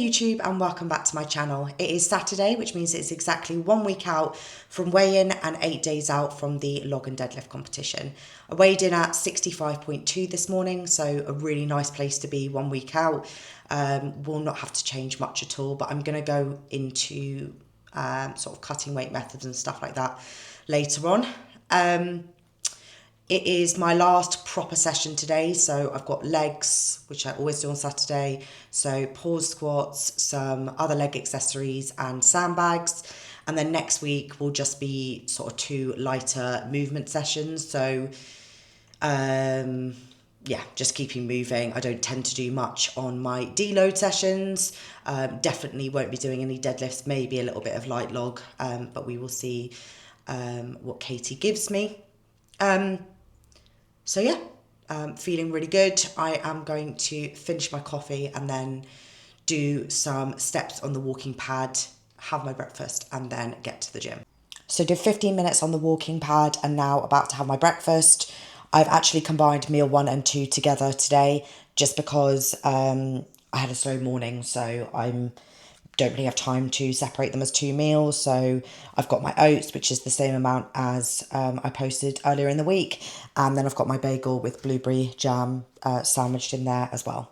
YouTube and welcome back to my channel. It is Saturday, which means it's exactly 1 week out from weigh-in and 8 days out from the log and deadlift competition. I weighed in at 65.2 this morning, so a really nice place to be 1 week out. Will not have to change much at all, but I'm going to go into sort of cutting weight methods and stuff like that later on. It is my last proper session today, so I've got legs, which I always do on Saturday, so pause squats, some other leg accessories and sandbags, and then next week will just be sort of 2 lighter movement sessions, so yeah, just keeping moving. I don't tend to do much on my deload sessions, definitely won't be doing any deadlifts, maybe a little bit of light log, but we will see what Katie gives me. So yeah, feeling really good. I am going to finish my coffee and then do some steps on the walking pad, have my breakfast and then get to the gym. So did 15 minutes on the walking pad and now about to have my breakfast. I've actually combined meal 1 and 2 together today just because I had a slow morning, so don't really have time to separate them as 2 meals. So I've got my oats, which is the same amount as I posted earlier in the week. And then I've got my bagel with blueberry jam sandwiched in there as well.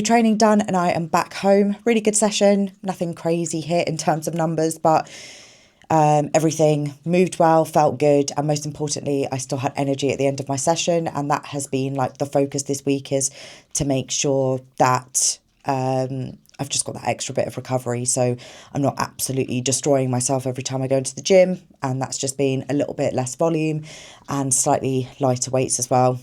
Training done and I am back home. Really good session, nothing crazy here in terms of numbers, but everything moved well, felt good, and most importantly I still had energy at the end of my session, and that has been like the focus this week, is to make sure that I've just got that extra bit of recovery, so I'm not absolutely destroying myself every time I go into the gym, and that's just been a little bit less volume and slightly lighter weights as well,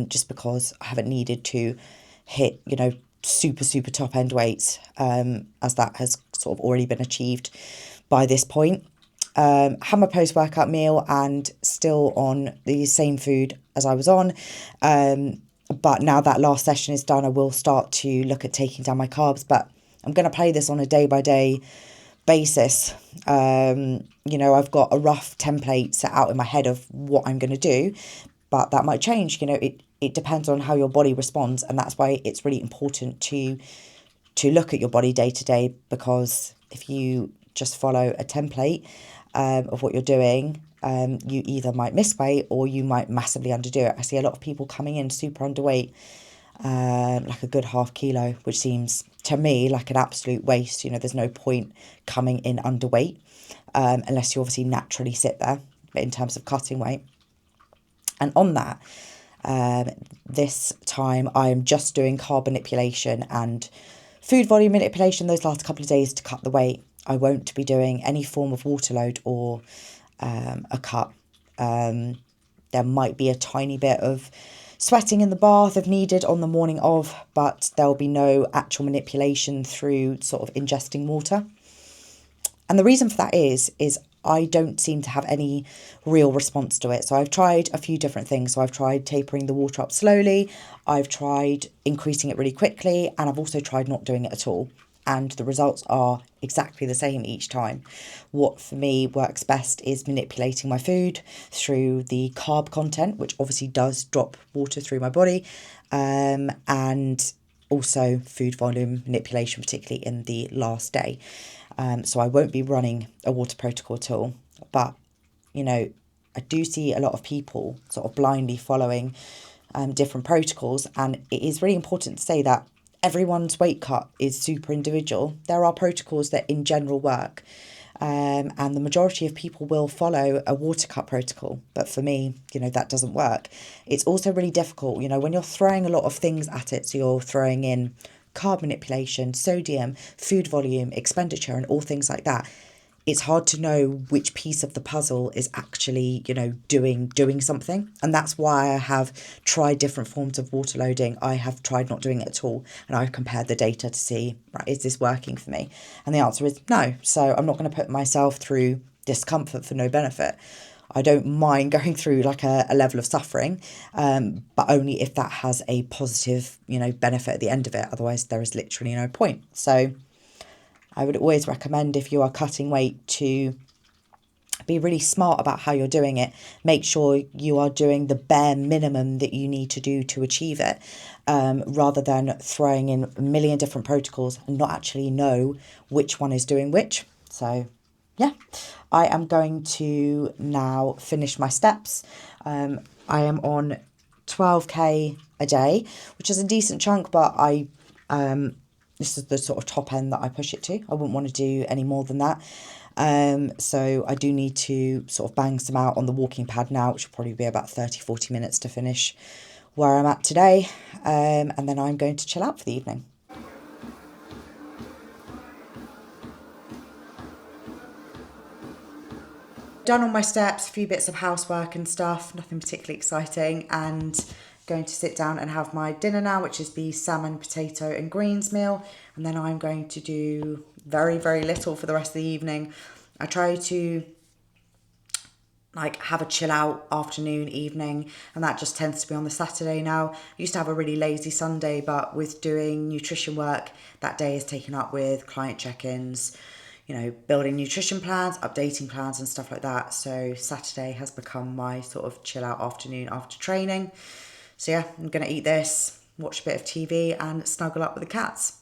just because I haven't needed to hit, you know, super top end weights, as that has sort of already been achieved by this point. Had my post-workout meal and still on the same food as I was on, but now that last session is done I will start to look at taking down my carbs, but I'm going to play this on a day-by-day basis. You know, I've got a rough template set out in my head of what I'm going to do, but that might change. You know, it depends on how your body responds, and that's why it's really important to look at your body day to day, because if you just follow a template of what you're doing, you either might miss weight or you might massively underdo it. I see a lot of people coming in super underweight, like a good ½ kilo, which seems to me like an absolute waste. You know, there's no point coming in underweight unless you obviously naturally sit there, but in terms of cutting weight. And on that, this time I am just doing carb manipulation and food volume manipulation those last couple of days to cut the weight. I won't be doing any form of water load or a cut. There might be a tiny bit of sweating in the bath if needed on the morning of, but there'll be no actual manipulation through sort of ingesting water. And the reason for that is I don't seem to have any real response to it. So I've tried a few different things. So I've tried tapering the water up slowly, I've tried increasing it really quickly, and I've also tried not doing it at all. And the results are exactly the same each time. What for me works best is manipulating my food through the carb content, which obviously does drop water through my body, and also food volume manipulation, particularly in the last day. So I won't be running a water protocol at all. But, you know, I do see a lot of people sort of blindly following different protocols. And it is really important to say that everyone's weight cut is super individual. There are protocols that in general work. And the majority of people will follow a water cut protocol. But for me, you know, that doesn't work. It's also really difficult, you know, when you're throwing a lot of things at it. So you're throwing in carb manipulation, sodium, food volume, expenditure, and all things like that. It's hard to know which piece of the puzzle is actually, you know, doing something. And that's why I have tried different forms of water loading. I have tried not doing it at all. And I've compared the data to see, right, is this working for me? And the answer is no. So I'm not going to put myself through discomfort for no benefit. I don't mind going through like a level of suffering, but only if that has a positive, you know, benefit at the end of it. Otherwise, there is literally no point. So I would always recommend, if you are cutting weight, to be really smart about how you're doing it. Make sure you are doing the bare minimum that you need to do to achieve it, rather than throwing in a million different protocols and not actually know which one is doing which. So yeah, I am going to now finish my steps. I am on 12k a day, which is a decent chunk, but this is the sort of top end that I push it to. I wouldn't want to do any more than that. So I do need to sort of bang some out on the walking pad now, which will probably be about 30-40 minutes to finish where I'm at today. And then I'm going to chill out for the evening. Done all my steps, a few bits of housework and stuff, nothing particularly exciting, and going to sit down and have my dinner now, which is the salmon, potato and greens meal. And then I'm going to do very, very little for the rest of the evening. I try to like have a chill out afternoon, evening, and that just tends to be on the Saturday now. I used to have a really lazy Sunday, but with doing nutrition work, that day is taken up with client check-ins, you know, building nutrition plans, updating plans and stuff like that. So Saturday has become my sort of chill out afternoon after training. So yeah, I'm going to eat this, watch a bit of TV and snuggle up with the cats.